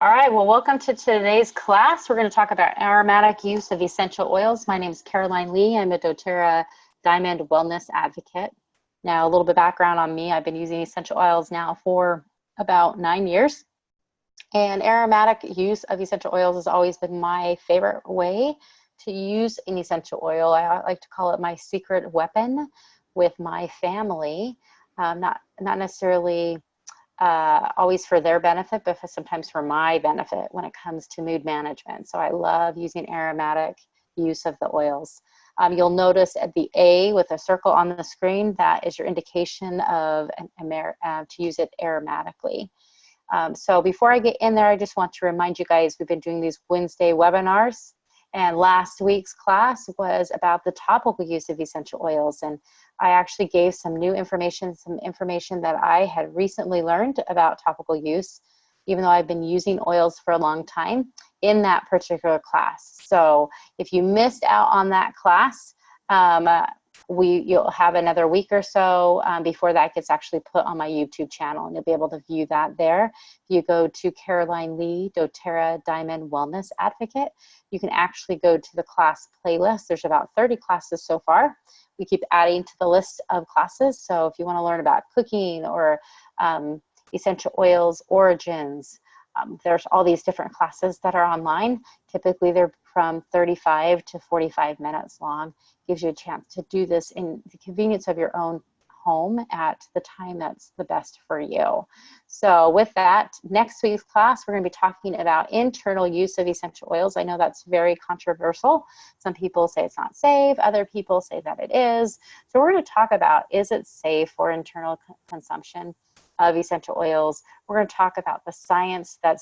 All right, well, welcome to today's class. We're going to talk about aromatic use of essential oils. My name is Caroline Lee. I'm a doTERRA Diamond Wellness Advocate. Now, a little bit of background on me. I've been using essential oils now for about 9 years. And aromatic use of essential oils has always been my favorite way to use an essential oil. I like to call it my secret weapon with my family, not necessarily always for their benefit, but sometimes for my benefit when it comes to mood management. So I love using aromatic use of the oils. You'll notice at the A with a circle on the screen, that is your indication of to use it aromatically. So before I get in there, I just want to remind you guys, we've been doing these Wednesday webinars, and last week's class was about the topical use of essential oils. And I actually gave some new information, some information that I had recently learned about topical use, even though I've been using oils for a long time, in that particular class. So if you missed out on that class, you'll have another week or so before that gets actually put on my YouTube channel, and you'll be able to view that there. If you go to Caroline Lee, doTERRA Diamond Wellness Advocate, you can actually go to the class playlist. There's about 30 classes so far. We keep adding to the list of classes. So if you want to learn about cooking or essential oils origins, there's all these different classes that are online. Typically they're from 35 to 45 minutes long. Gives you a chance to do this in the convenience of your own home at the time that's the best for you. So with that, next week's class, we're going to be talking about internal use of essential oils. I know that's very controversial. Some people say it's not safe. Other people say that it is. So we're going to talk about, is it safe for internal consumption of essential oils? We're going to talk about the science that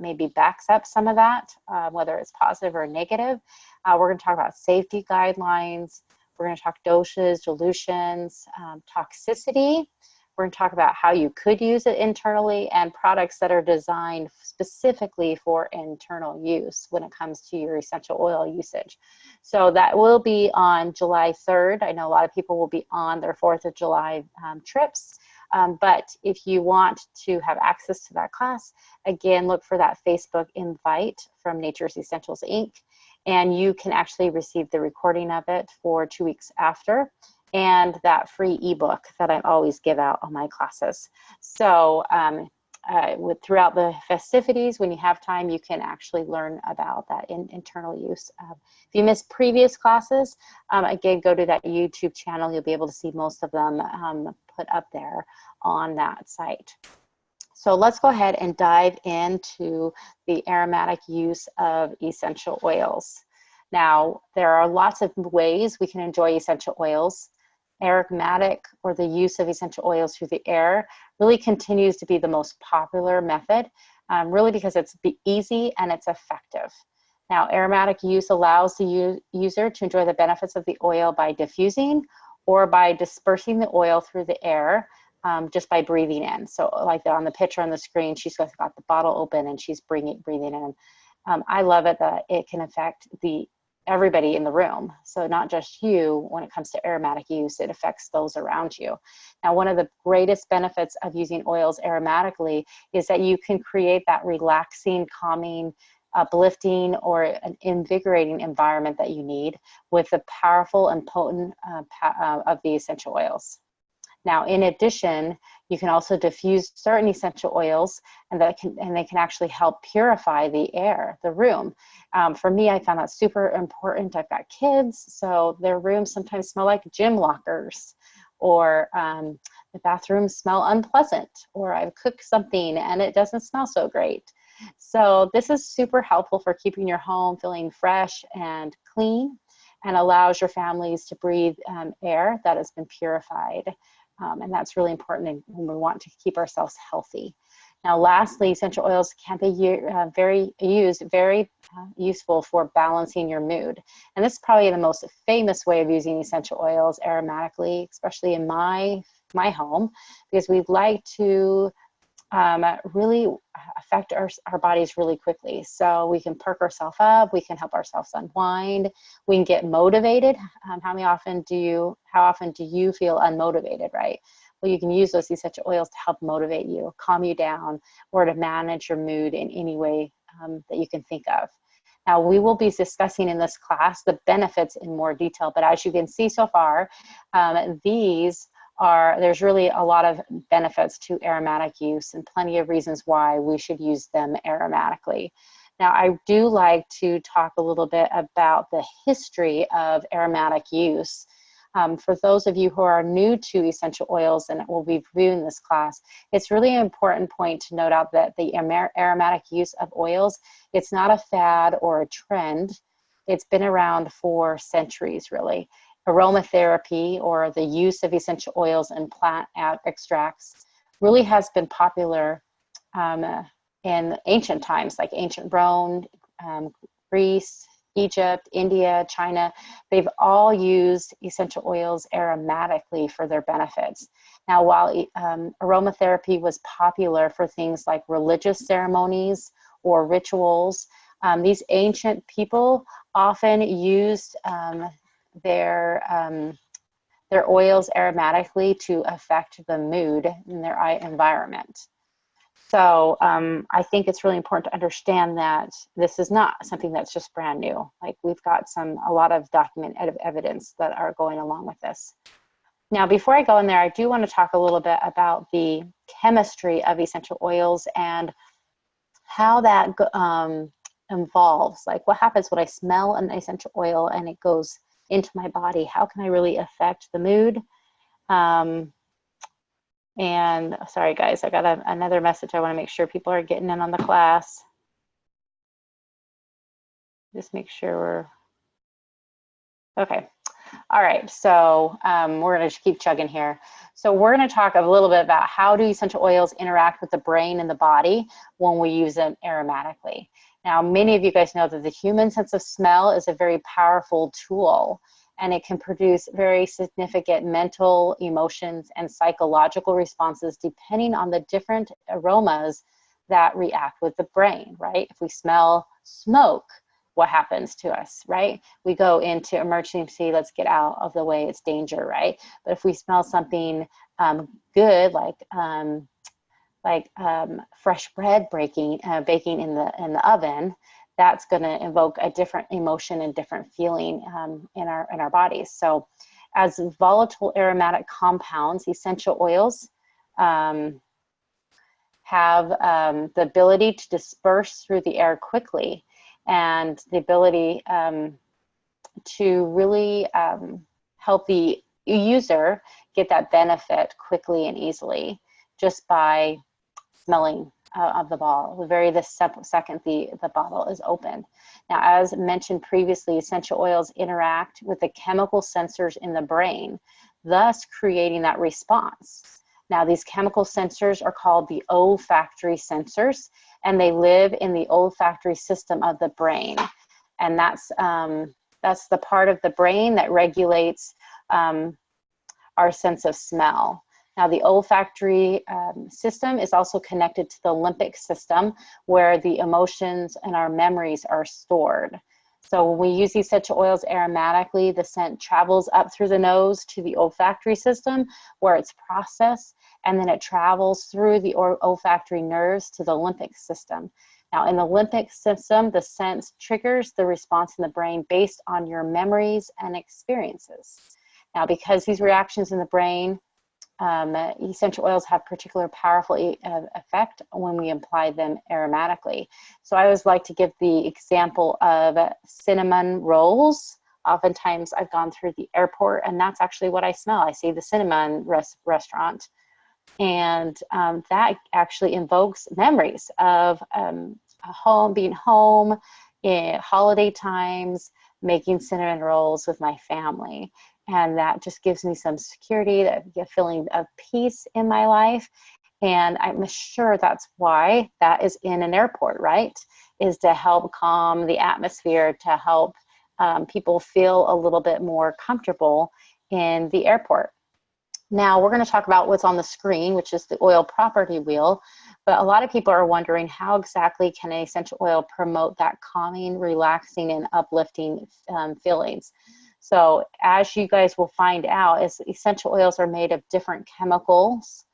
maybe backs up some of that, whether it's positive or negative. We're going to talk about safety guidelines. We're going to talk doses, dilutions, toxicity. We're going to talk about how you could use it internally, and products that are designed specifically for internal use when it comes to your essential oil usage. So that will be on July 3rd. I know a lot of people will be on their 4th of July trips. But if you want to have access to that class, again, look for that Facebook invite from Nature's Essentials, Inc. And you can actually receive the recording of it for 2 weeks after, and that free ebook that I always give out on my classes. So throughout the festivities, when you have time, you can actually learn about that internal use. If you missed previous classes, again, go to that YouTube channel. You'll be able to see most of them put up there on that site. So let's go ahead and dive into the aromatic use of essential oils. Now, there are lots of ways we can enjoy essential oils. Aromatic, or the use of essential oils through the air, really continues to be the most popular method, really because it's easy and it's effective. Now, aromatic use allows the user to enjoy the benefits of the oil by diffusing or by dispersing the oil through the air, just by breathing in. So like on the picture on the screen, she's got the bottle open and she's breathing in. I love it that it can affect everybody in the room. So not just you. When it comes to aromatic use, it affects those around you. Now, one of the greatest benefits of using oils aromatically is that you can create that relaxing, calming, uplifting, or an invigorating environment that you need with the powerful and potent of the essential oils. Now, in addition, you can also diffuse certain essential oils, and they can actually help purify the air, the room. For me, I found that super important. I've got kids, so their rooms sometimes smell like gym lockers, or the bathrooms smell unpleasant, or I've cooked something and it doesn't smell so great. So this is super helpful for keeping your home feeling fresh and clean, and allows your families to breathe air that has been purified. And that's really important when we want to keep ourselves healthy. Now, lastly, essential oils can be very useful for balancing your mood. And this is probably the most famous way of using essential oils aromatically, especially in my home, because we like to really affect our bodies really quickly. So we can perk ourselves up, we can help ourselves unwind, we can get motivated. How often do you feel unmotivated, right? Well, you can use those essential oils to help motivate you, calm you down, or to manage your mood in any way that you can think of. Now, we will be discussing in this class the benefits in more detail, but as you can see so far, there's really a lot of benefits to aromatic use and plenty of reasons why we should use them aromatically. Now, I do like to talk a little bit about the history of aromatic use. For those of you who are new to essential oils and will be reviewing this class, it's really an important point to note out that the aromatic use of oils, it's not a fad or a trend. It's been around for centuries, really. Aromatherapy, or the use of essential oils and plant extracts, really has been popular in ancient times, like ancient Rome, Greece, Egypt, India, China. They've all used essential oils aromatically for their benefits. Now, while aromatherapy was popular for things like religious ceremonies or rituals, these ancient people often used their oils aromatically to affect the mood in their environment. So I think it's really important to understand that this is not something that's just brand new. Like, we've got a lot of documented evidence that are going along with this. Now, before I go in there, I do want to talk a little bit about the chemistry of essential oils and how that involves. Like, what happens when I smell an essential oil and it goes into my body? How can I really affect the mood? And sorry guys, I got another message. I want to make sure people are getting in on the class. Just make sure we're okay. All right, so we're going to just keep chugging here. So we're going to talk a little bit about how do essential oils interact with the brain and the body when we use them aromatically. Now, many of you guys know that the human sense of smell is a very powerful tool, and it can produce very significant mental, emotions, and psychological responses depending on the different aromas that react with the brain, right? If we smell smoke, what happens to us, right? We go into emergency, let's get out of the way, it's danger, right? But if we smell something good, like fresh bread baking in the oven, that's going to invoke a different emotion and different feeling in our bodies. So, as volatile aromatic compounds, essential oils have the ability to disperse through the air quickly, and the ability to really help the user get that benefit quickly and easily just by smelling of the bottle, the second the bottle is opened. Now, as mentioned previously, essential oils interact with the chemical sensors in the brain, thus creating that response. Now, these chemical sensors are called the olfactory sensors, and they live in the olfactory system of the brain. And that's the part of the brain that regulates our sense of smell. Now, the olfactory system is also connected to the limbic system, where the emotions and our memories are stored. So when we use essential oils aromatically, the scent travels up through the nose to the olfactory system, where it's processed, and then it travels through the olfactory nerves to the limbic system. Now, in the limbic system, the scent triggers the response in the brain based on your memories and experiences. Now, because these reactions in the brain, essential oils have particular powerful effect when we apply them aromatically. So I always like to give the example of cinnamon rolls. Oftentimes I've gone through the airport and that's actually what I smell. I see the cinnamon restaurant, and that actually invokes memories of being home, holiday times, making cinnamon rolls with my family. And that just gives me some security, a feeling of peace in my life. And I'm sure that's why that is in an airport, right? Is to help calm the atmosphere, to help people feel a little bit more comfortable in the airport. Now, we're going to talk about what's on the screen, which is the oil property wheel. But a lot of people are wondering, how exactly can an essential oil promote that calming, relaxing, and uplifting feelings? So as you guys will find out, is essential oils are made of different chemicals,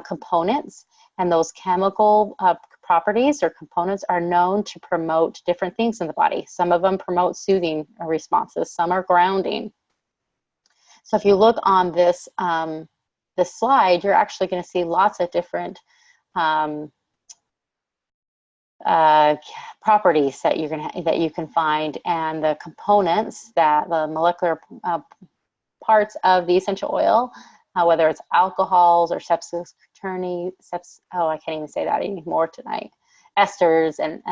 components, and those chemical properties or components are known to promote different things in the body. Some of them promote soothing responses, some are grounding. So if you look on this, this slide, you're actually going to see lots of different properties that you can find, and the components, that the molecular parts of the essential oil, whether it's alcohols or I can't even say that anymore tonight, esters and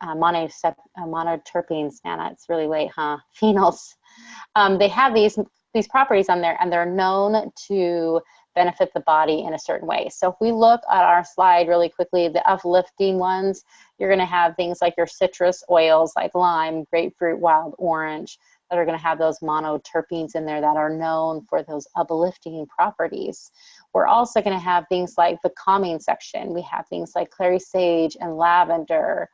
monoterpenes. Man, it's really late, huh? Phenols. They have these properties on there, and they're known to benefit the body in a certain way. So if we look at our slide really quickly, the uplifting ones, you're going to have things like your citrus oils like lime, grapefruit, wild orange, that are going to have those monoterpenes in there that are known for those uplifting properties. We're also going to have things like the calming section. We have things like clary sage and lavender,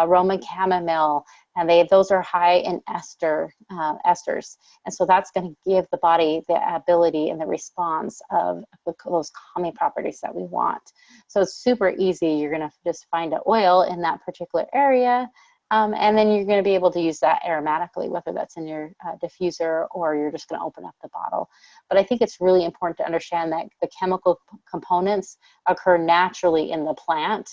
Roman chamomile, and those are high in esters. And so that's going to give the body the ability and the response of those calming properties that we want. So it's super easy. You're going to just find an oil in that particular area, and then you're going to be able to use that aromatically, whether that's in your diffuser or you're just going to open up the bottle. But I think it's really important to understand that the chemical components occur naturally in the plant.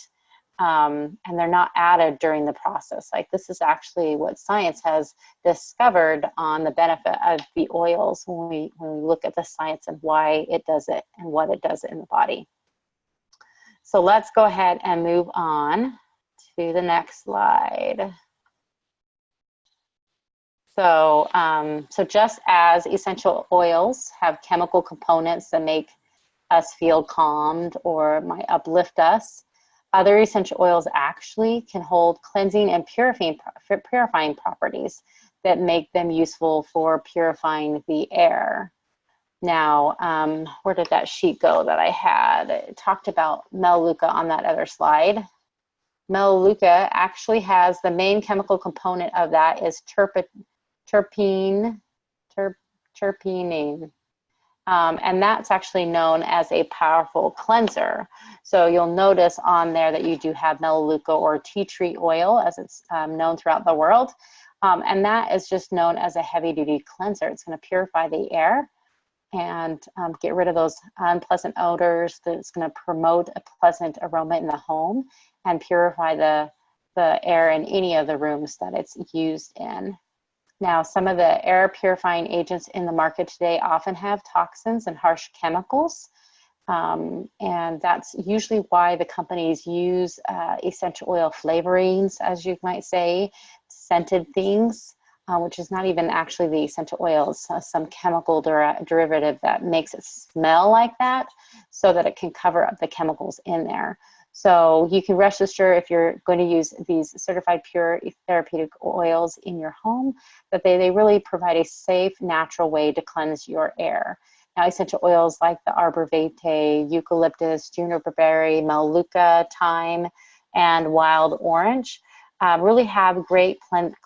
And they're not added during the process. Like, this is actually what science has discovered on the benefit of the oils when we look at the science and why it does it and what it does in the body. So let's go ahead and move on to the next slide. So, so just as essential oils have chemical components that make us feel calmed or might uplift us, other essential oils actually can hold cleansing and purifying properties that make them useful for purifying the air. Now, where did that sheet go that I had? It talked about melaleuca on that other slide. Melaleuca actually has the main chemical component of that is terpenine. And that's actually known as a powerful cleanser. So you'll notice on there that you do have melaleuca or tea tree oil, as it's known throughout the world. And that is just known as a heavy-duty cleanser. It's going to purify the air and get rid of those unpleasant odors. It's going to promote a pleasant aroma in the home and purify the air in any of the rooms that it's used in. Now, some of the air purifying agents in the market today often have toxins and harsh chemicals. And that's usually why the companies use essential oil flavorings, as you might say, scented things, which is not even actually the essential oils, some chemical derivative that makes it smell like that so that it can cover up the chemicals in there. So you can rest assured, if you're going to use these certified pure therapeutic oils in your home, that they really provide a safe, natural way to cleanse your air. Now, essential oils like the arbor vitae, eucalyptus, juniper berry, melaleuca, thyme, and wild orange really have great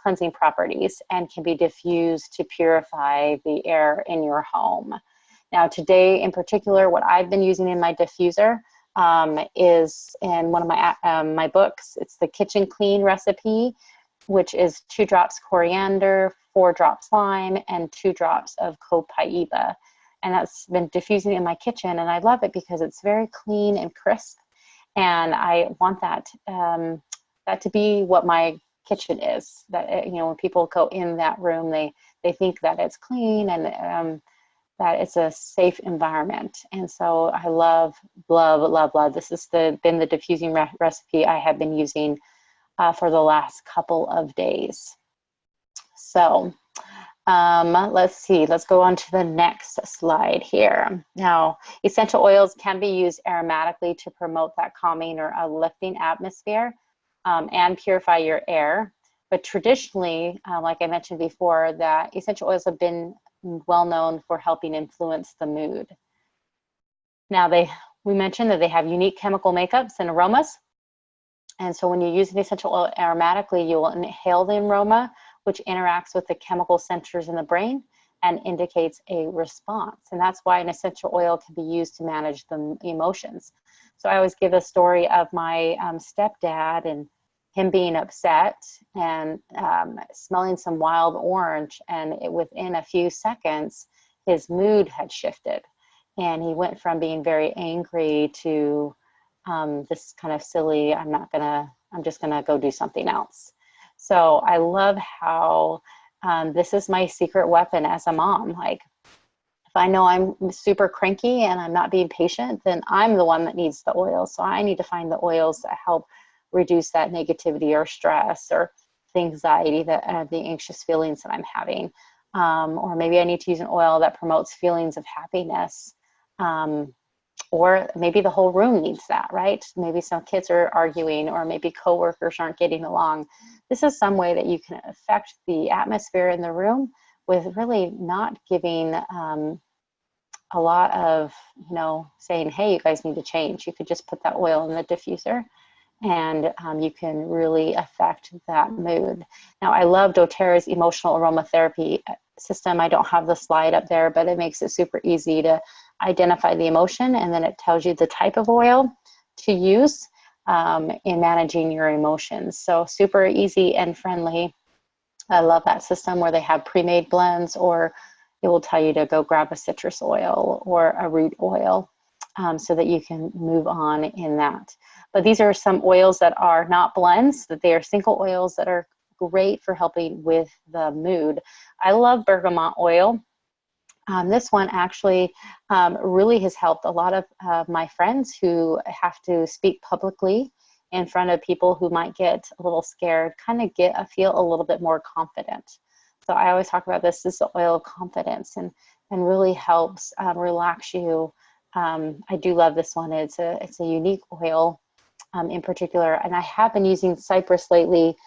cleansing properties and can be diffused to purify the air in your home. Now, today in particular, what I've been using in my diffuser is in one of my books. It's the Kitchen Clean recipe, which is 2 drops coriander, 4 drops lime, and 2 drops of copaiba. And that's been diffusing in my kitchen, and I love it because it's very clean and crisp. And I want that that to be what my kitchen is. That when people go in that room, they think that it's clean and that it's a safe environment. And so I love. This has been the diffusing recipe I have been using for the last couple of days. So let's see, let's go on to the next slide here. Now, essential oils can be used aromatically to promote that calming or uplifting atmosphere and purify your air. But traditionally, like I mentioned before, that essential oils have been well known for helping influence the mood. Now, we mentioned that they have unique chemical makeups and aromas. And so when you use an essential oil aromatically, you will inhale the aroma, which interacts with the chemical centers in the brain and indicates a response. And that's why an essential oil can be used to manage the emotions. So I always give a story of my stepdad and him being upset and smelling some wild orange, and within a few seconds, his mood had shifted. And he went from being very angry to this kind of silly, I'm just gonna go do something else. So I love how this is my secret weapon as a mom. Like, if I know I'm super cranky and I'm not being patient, then I'm the one that needs the oil. So I need to find the oils that help reduce that negativity or stress or the anxiety, that the anxious feelings that I'm having. Or maybe I need to use an oil that promotes feelings of happiness. Or maybe the whole room needs that, right? Maybe some kids are arguing, or maybe coworkers aren't getting along. This is some way that you can affect the atmosphere in the room with really not giving a lot of, saying, hey, you guys need to change. You could just put that oil in the diffuser, and you can really affect that mood. Now, I love doTERRA's emotional aromatherapy system. I don't have the slide up there, but it makes it super easy to identify the emotion, and then it tells you the type of oil to use in managing your emotions. So super easy and friendly. I love that system where they have pre-made blends, or it will tell you to go grab a citrus oil or a root oil so that you can move on in that. But these are some oils that are not blends, that they are single oils that are great for helping with the mood. I love bergamot oil. This one actually really has helped a lot of my friends who have to speak publicly in front of people who might get a little scared, kind of feel a little bit more confident. So I always talk about this is the oil of confidence, and really helps relax you. I do love this one. It's a unique oil in particular, and I have been using cypress lately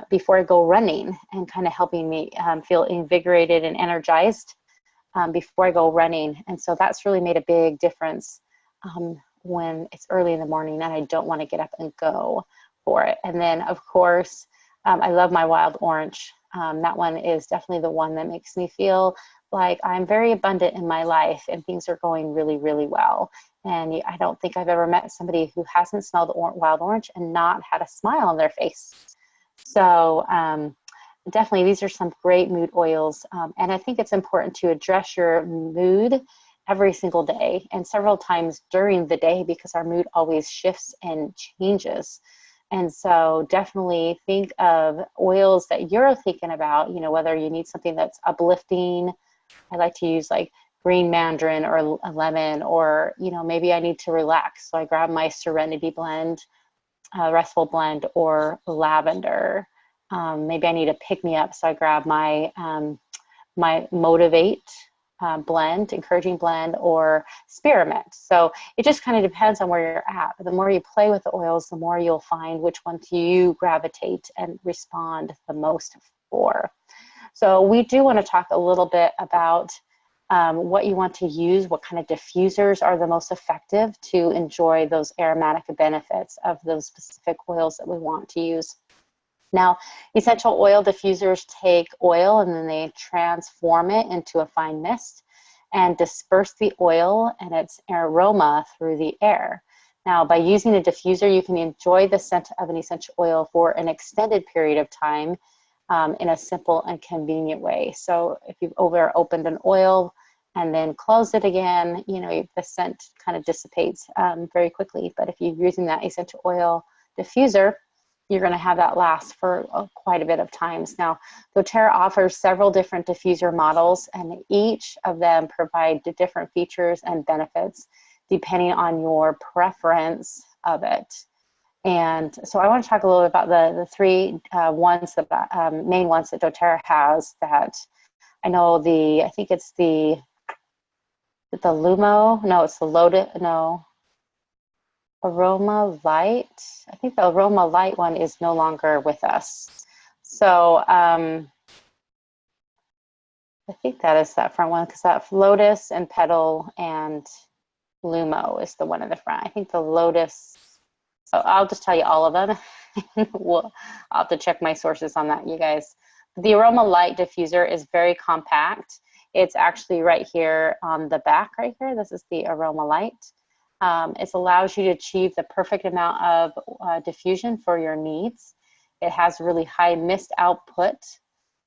before I go running, and kind of helping me feel invigorated and energized before I go running. And so that's really made a big difference when it's early in the morning and I don't want to get up and go for it. And then, of course, I love my wild orange. That one is definitely the one that makes me feel like I'm very abundant in my life and things are going really, really well. And I don't think I've ever met somebody who hasn't smelled wild orange and not had a smile on their face. So definitely, these are some great mood oils. And I think it's important to address your mood every single day and several times during the day, because our mood always shifts and changes. And so definitely think of oils that you're thinking about, whether you need something that's uplifting. I like to use like green mandarin or a lemon, or, maybe I need to relax. So I grab my Serenity blend, Restful blend, or lavender. Maybe I need a pick-me-up, so I grab my my Motivate blend, encouraging blend, or spearmint. So it just kind of depends on where you're at. But the more you play with the oils, the more you'll find which ones you gravitate and respond the most for. So we do want to talk a little bit about what you want to use, what kind of diffusers are the most effective to enjoy those aromatic benefits of those specific oils that we want to use. Now, essential oil diffusers take oil and then they transform it into a fine mist and disperse the oil and its aroma through the air. Now, by using a diffuser, you can enjoy the scent of an essential oil for an extended period of time in a simple and convenient way. So if you've opened an oil and then close it again, the scent kind of dissipates very quickly. But if you're using that essential oil diffuser, you're going to have that last for quite a bit of times. Now, doTERRA offers several different diffuser models, and each of them provide different features and benefits depending on your preference of it. And so I want to talk a little bit about the three ones that main ones that doTERRA has. That I know I think it's the Lumo. No, it's the Lotus. No. Aroma Light. I think the Aroma Light one is no longer with us. So I think that is that front one, because that Lotus and Petal and Lumo is the one in the front. I think the Lotus, I'll just tell you all of them. I'll have to check my sources on that, you guys. The Aroma Light diffuser is very compact. It's actually right here on the back right here. This is the Aroma Light. It allows you to achieve the perfect amount of diffusion for your needs. It has really high mist output,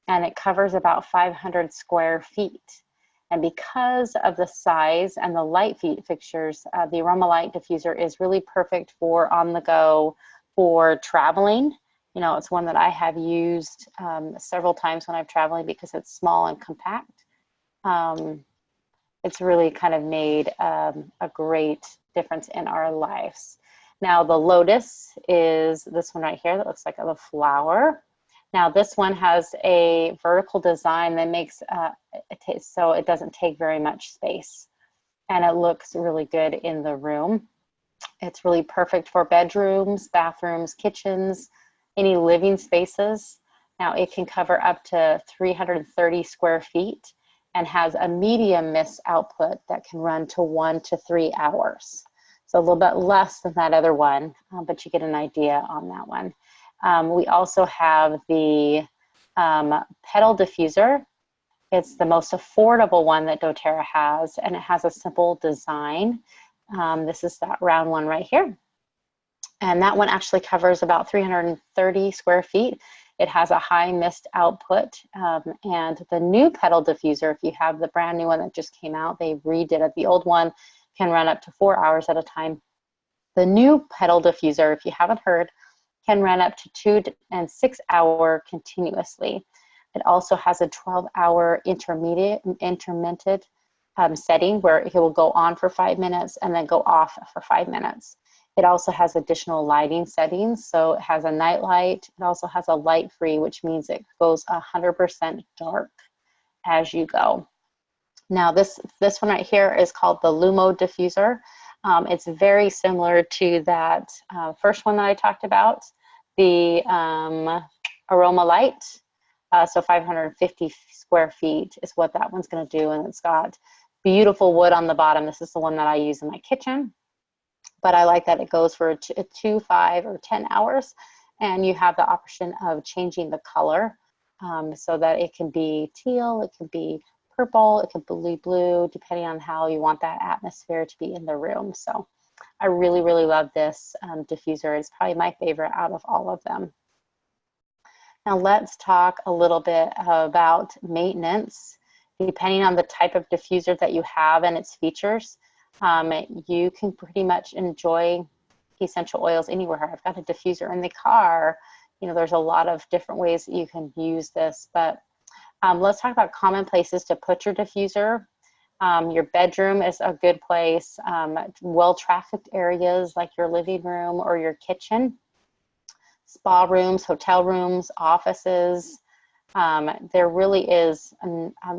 and it covers about 500 square feet. And because of the size and the light fixtures, the Aroma Light diffuser is really perfect for on the go, for traveling. You know, it's one that I have used several times when I'm traveling because it's small and compact. It's really kind of made a great difference in our lives. Now the Lotus is this one right here that looks like a flower. Now this one has a vertical design that makes so it doesn't take very much space, and it looks really good in the room. It's really perfect for bedrooms, bathrooms, kitchens, any living spaces. Now it can cover up to 330 square feet and has a medium mist output that can run to 1 to 3 hours. So a little bit less than that other one, but you get an idea on that one. We also have the petal diffuser. It's the most affordable one that doTERRA has, and it has a simple design. This is that round one right here. And that one actually covers about 330 square feet. It has a high mist output, and the new petal diffuser, if you have the brand new one that just came out, they redid it. The old one can run up to 4 hours at a time. The new petal diffuser, if you haven't heard, can run up to 2 and 6 hour continuously. It also has a 12-hour intermittent setting where it will go on for 5 minutes and then go off for 5 minutes. It also has additional lighting settings. So it has a night light. It also has a light free, which means it goes 100% dark as you go. Now this one right here is called the Lumo diffuser. It's very similar to that first one that I talked about, the Aroma Light. So 550 square feet is what that one's going to do, and it's got beautiful wood on the bottom. This is the one that I use in my kitchen, but I like that it goes for 2, 5, or 10 hours, and you have the option of changing the color so that it can be teal, it can be purple, it can be blue, depending on how you want that atmosphere to be in the room. So I really, really love this diffuser. It's probably my favorite out of all of them. Now let's talk a little bit about maintenance. Depending on the type of diffuser that you have and its features, you can pretty much enjoy essential oils anywhere. I've got a diffuser in the car. You know, there's a lot of different ways that you can use this, but let's talk about common places to put your diffuser. Your bedroom is a good place. Well-trafficked areas like your living room or your kitchen. Spa rooms, hotel rooms, offices. There really is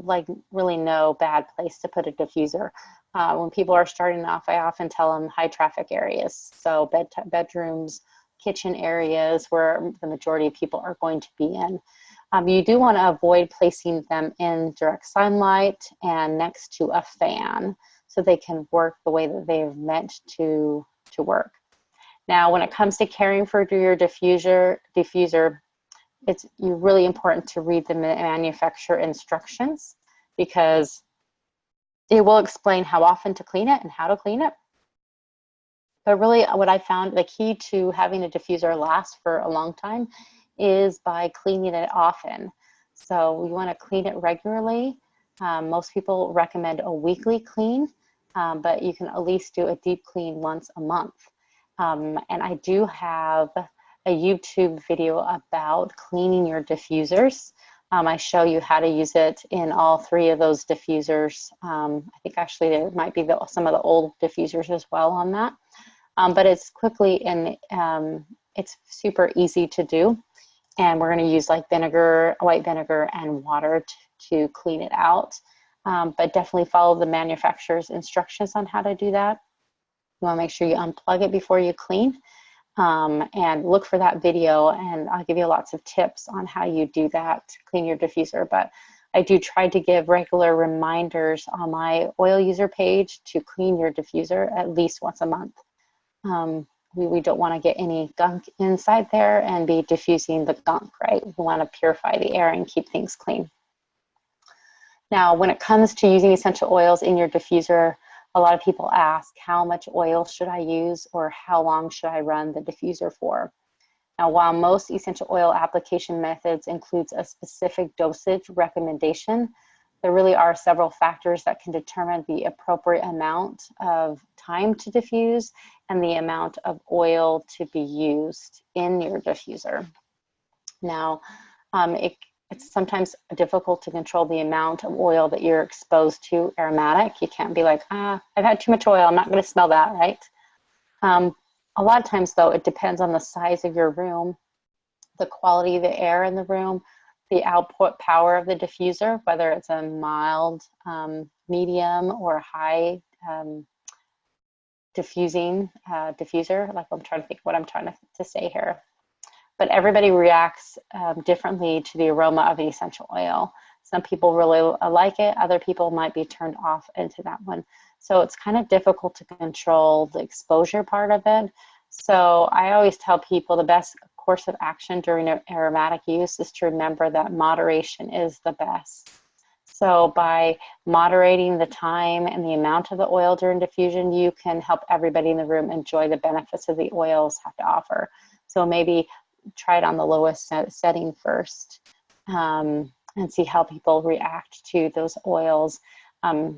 like really no bad place to put a diffuser. When people are starting off, I often tell them high traffic areas. So bedrooms, kitchen areas where the majority of people are going to be in. You do want to avoid placing them in direct sunlight and next to a fan so they can work the way that they're meant to work. Now, when it comes to caring for your diffuser, it's really important to read the manufacturer instructions because it will explain how often to clean it and how to clean it. But really what I found the key to having a diffuser last for a long time is by cleaning it often. So we want to clean it regularly. Most people recommend a weekly clean, but you can at least do a deep clean once a month. And I do have a YouTube video about cleaning your diffusers. I show you how to use it in all 3 of those diffusers. I think actually there might be some of the old diffusers as well on that. But it's quickly and it's super easy to do. And we're going to use like vinegar, white vinegar, and water to clean it out. But definitely follow the manufacturer's instructions on how to do that. You want to make sure you unplug it before you clean. And look for that video, and I'll give you lots of tips on how you do that, clean your diffuser. But I do try to give regular reminders on my oil user page to clean your diffuser at least once a month. We don't want to get any gunk inside there and be diffusing the gunk, right? We want to purify the air and keep things clean. Now, when it comes to using essential oils in your diffuser, a lot of people ask, how much oil should I use, or how long should I run the diffuser for? Now, while most essential oil application methods includes a specific dosage recommendation, there really are several factors that can determine the appropriate amount of time to diffuse and the amount of oil to be used in your diffuser. Now, it's sometimes difficult to control the amount of oil that you're exposed to aromatic. You can't be like, I've had too much oil, I'm not going to smell that, right? A lot of times, though, it depends on the size of your room, the quality of the air in the room, the output power of the diffuser, whether it's a mild, medium, or high diffuser. Like, I'm trying to think what I'm trying to say here. But everybody reacts differently to the aroma of the essential oil. Some people really like it. Other people might be turned off into that one. So it's kind of difficult to control the exposure part of it. So I always tell people the best course of action during aromatic use is to remember that moderation is the best. So by moderating the time and the amount of the oil during diffusion, you can help everybody in the room enjoy the benefits of the oils have to offer. So maybe try it on the lowest setting first and see how people react to those oils.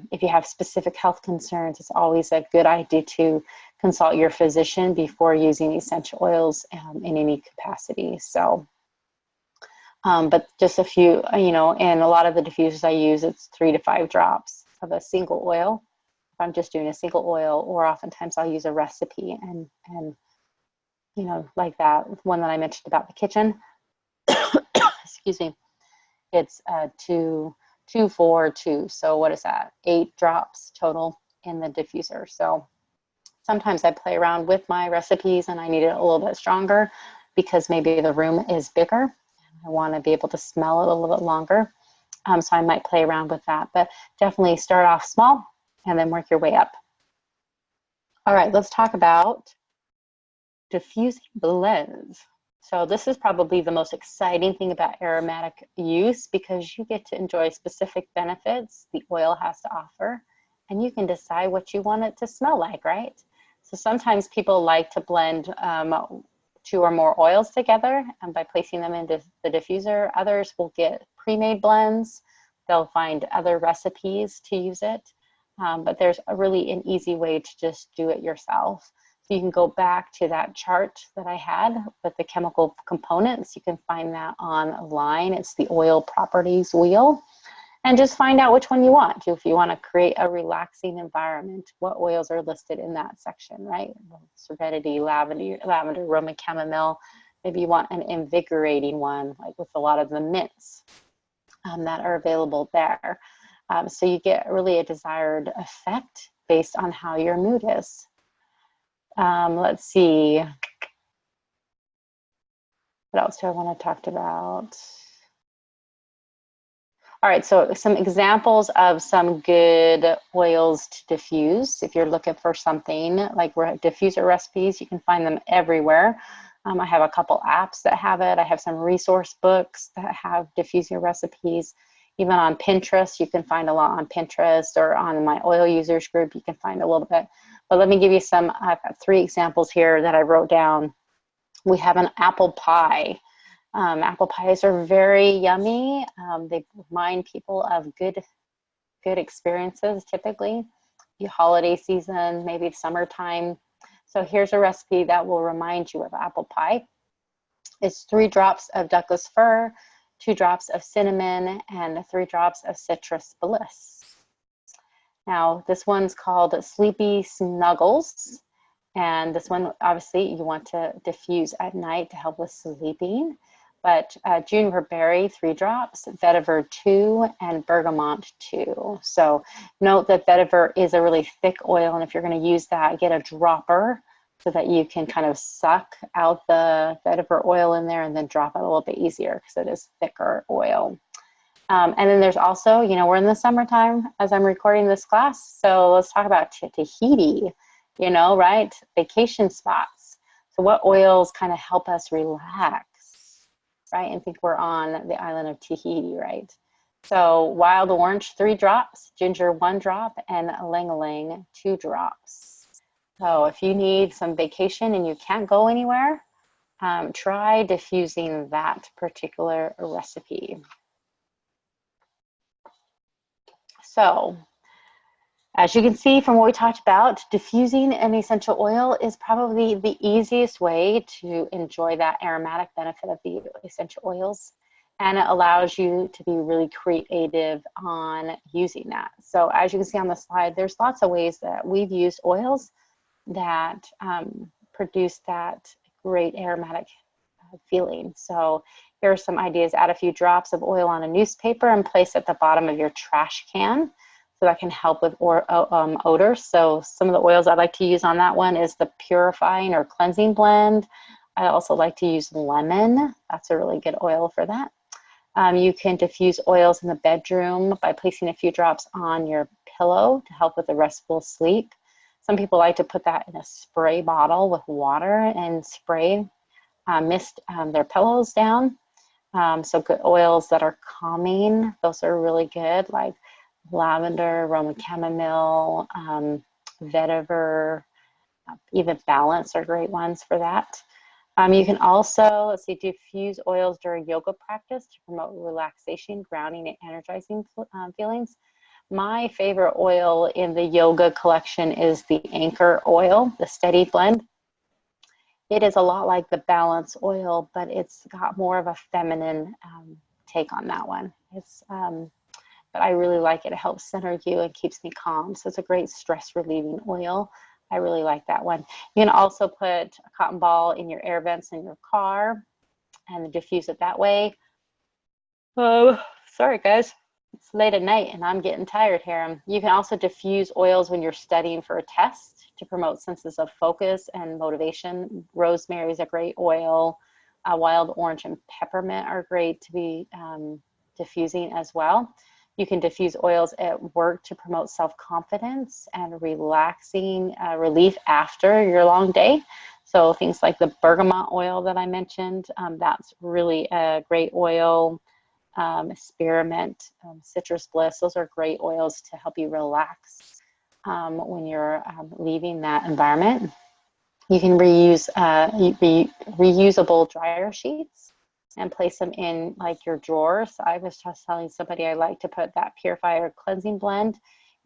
If you have specific health concerns, it's always a good idea to consult your physician before using essential oils in any capacity. So, but just a few, and a lot of the diffusers I use, it's 3 to 5 drops of a single oil. If I'm just doing a single oil, or oftentimes I'll use a recipe and like that one that I mentioned about the kitchen. Excuse me. It's 2, 4, 2. So what is that? 8 drops total in the diffuser. So sometimes I play around with my recipes and I need it a little bit stronger because maybe the room is bigger. I want to be able to smell it a little bit longer. So I might play around with that, but definitely start off small and then work your way up. All right, let's talk about diffusing blends. So this is probably the most exciting thing about aromatic use because you get to enjoy specific benefits the oil has to offer, and you can decide what you want it to smell like, right? So sometimes people like to blend 2 or more oils together and by placing them into the diffuser. Others will get pre-made blends. They'll find other recipes to use it, but there's really an easy way to just do it yourself. So you can go back to that chart that I had with the chemical components. You can find that online. It's the oil properties wheel. And just find out which one you want. If you want to create a relaxing environment, what oils are listed in that section, right? Serenity, lavender, Roman chamomile. Maybe you want an invigorating one, like with a lot of the mints that are available there. So you get really a desired effect based on how your mood is. Let's see. What else do I want to talk about? All right, so some examples of some good oils to diffuse. If you're looking for something like diffuser recipes, you can find them everywhere. I have a couple apps that have it. I have some resource books that have diffuser recipes. Even on Pinterest, you can find a lot on Pinterest, or on my oil users group, you can find a little bit. But let me give you some, I've got 3 examples here that I wrote down. We have an apple pie. Apple pies are very yummy. They remind people of good experiences, typically. The holiday season, maybe summertime. So here's a recipe that will remind you of apple pie. It's 3 drops of Douglas fir, 2 drops of cinnamon, and 3 drops of citrus bliss. Now, this one's called Sleepy Snuggles. And this one, obviously, you want to diffuse at night to help with sleeping. But juniper berry, 3 drops, vetiver 2, and bergamot 2. So note that vetiver is a really thick oil, and if you're going to use that, get a dropper so that you can kind of suck out the vetiver oil in there and then drop it a little bit easier because it is thicker oil. And then there's also, we're in the summertime as I'm recording this class, so let's talk about Tahiti, right? Vacation spots. So what oils kind of help us relax, right? And think we're on the island of Tahiti, right? So wild orange, 3 drops, ginger, 1 drop, and ylang-ylang, 2 drops. So if you need some vacation and you can't go anywhere, try diffusing that particular recipe. So as you can see from what we talked about, diffusing an essential oil is probably the easiest way to enjoy that aromatic benefit of the essential oils. And it allows you to be really creative on using that. So as you can see on the slide, there's lots of ways that we've used oils that produce that great aromatic feeling. So here are some ideas. Add a few drops of oil on a newspaper and place at the bottom of your trash can. So that can help with odors. So some of the oils I like to use on that one is the purifying or cleansing blend. I also like to use lemon. That's a really good oil for that. You can diffuse oils in the bedroom by placing a few drops on your pillow to help with a restful sleep. Some people like to put that in a spray bottle with water and spray mist their pillows down. So good oils that are calming, those are really good, like lavender, Roman chamomile, vetiver, even balance are great ones for that. You can also, let's see, diffuse oils during yoga practice to promote relaxation, grounding, and energizing feelings. My favorite oil in the yoga collection is the Anchor oil, the Steady blend. It is a lot like the Balance oil, but it's got more of a feminine take on that one. It's but I really like it. It helps center you and keeps me calm. So it's a great stress relieving oil. I really like that one. You can also put a cotton ball in your air vents in your car and diffuse it that way. Oh, sorry guys. It's late at night and I'm getting tired here. You can also diffuse oils when you're studying for a test to promote senses of focus and motivation. Rosemary is a great oil. Wild orange and peppermint are great to be diffusing as well. You can diffuse oils at work to promote self-confidence and relaxing relief after your long day. So things like the bergamot oil that I mentioned, that's really a great oil. Spearmint, citrus bliss, those are great oils to help you relax when you're leaving that environment. You can reuse reusable dryer sheets and place them in like your drawers. I was just telling somebody I like to put that purifier cleansing blend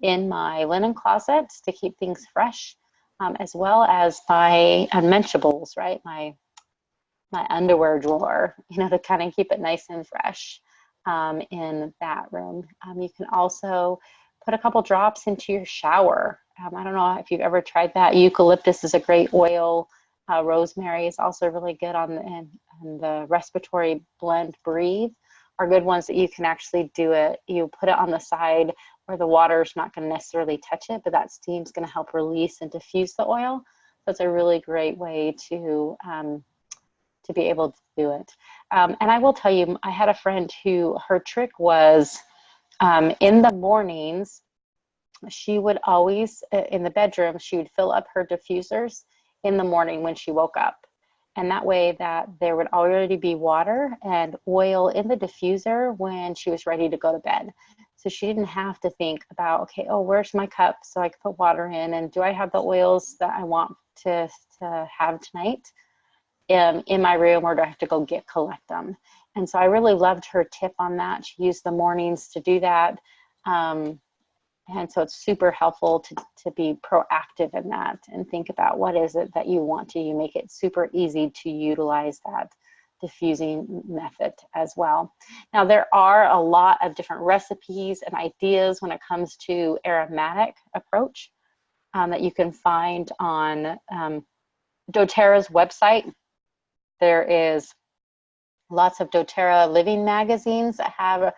in my linen closet to keep things fresh, as well as my unmentionables, right? My underwear drawer, you know, to kind of keep it nice and fresh in that room. You can also put a couple drops into your shower. I don't know if you've ever tried that. Eucalyptus is a great oil. Rosemary is also really good on the respiratory blend Breathe are good ones that you can actually do it. You put it on the side where the water is not going to necessarily touch it, but that steam is going to help release and diffuse the oil. So it's a really great way to be able to do it. And I will tell you, I had a friend who her trick was in the mornings, she would always, in the bedroom, she would fill up her diffusers in the morning when she woke up. And that way that there would already be water and oil in the diffuser when she was ready to go to bed. So she didn't have to think about, okay, oh, where's my cup so I can put water in? And do I have the oils that I want to have tonight in my room, or do I have to go collect them? And so I really loved her tip on that. She used the mornings to do that. And so it's super helpful to be proactive in that and think about what is it that you want to. You make it super easy to utilize that diffusing method as well. Now, there are a lot of different recipes and ideas when it comes to aromatic approach that you can find on doTERRA's website. There is lots of doTERRA living magazines that have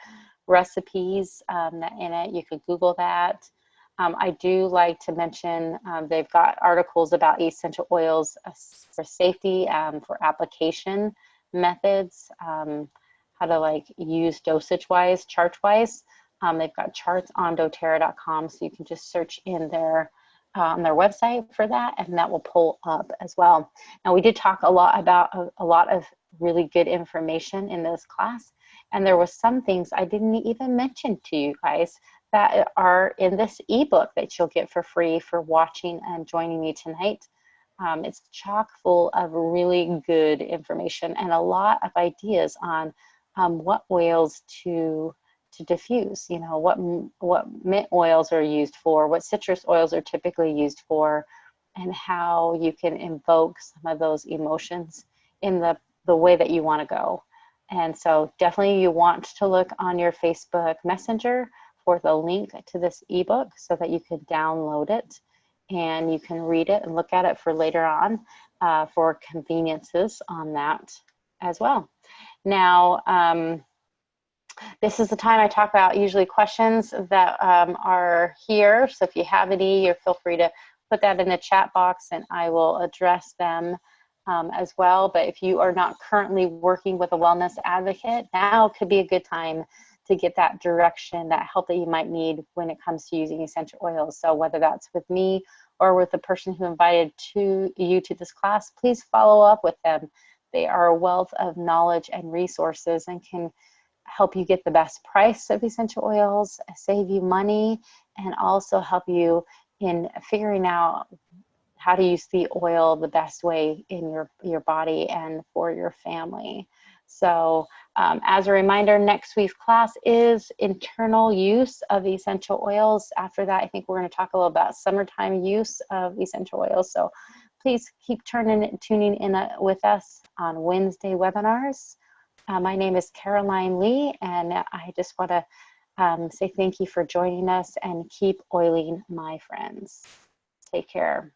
recipes in it. You could Google that. I do like to mention they've got articles about essential oils for safety, for application methods, how to like use dosage-wise, chart-wise. They've got charts on doTERRA.com, so you can just search in there on their website for that, and that will pull up as well. Now, we did talk a lot about a lot of really good information in this class. And there was some things I didn't even mention to you guys that are in this ebook that you'll get for free for watching and joining me tonight. It's chock full of really good information and a lot of ideas on what oils to diffuse. You know, what mint oils are used for, what citrus oils are typically used for, and how you can invoke some of those emotions in the way that you want to go. And so definitely you want to look on your Facebook Messenger for the link to this ebook so that you can download it and you can read it and look at it for later on for conveniences on that as well. Now, this is the time I talk about usually questions that are here. So if you have any, you feel free to put that in the chat box and I will address them as well. But if you are not currently working with a wellness advocate, now could be a good time to get that direction, that help that you might need when it comes to using essential oils. So whether that's with me or with the person who invited you to this class, please follow up with them. They are a wealth of knowledge and resources and can help you get the best price of essential oils, save you money, and also help you in figuring out how to use the oil the best way in your body and for your family. So as a reminder, next week's class is internal use of essential oils. After that, I think we're going to talk a little about summertime use of essential oils. So please keep tuning in with us on Wednesday webinars. My name is Caroline Lee, and I just want to say thank you for joining us and keep oiling, my friends. Take care.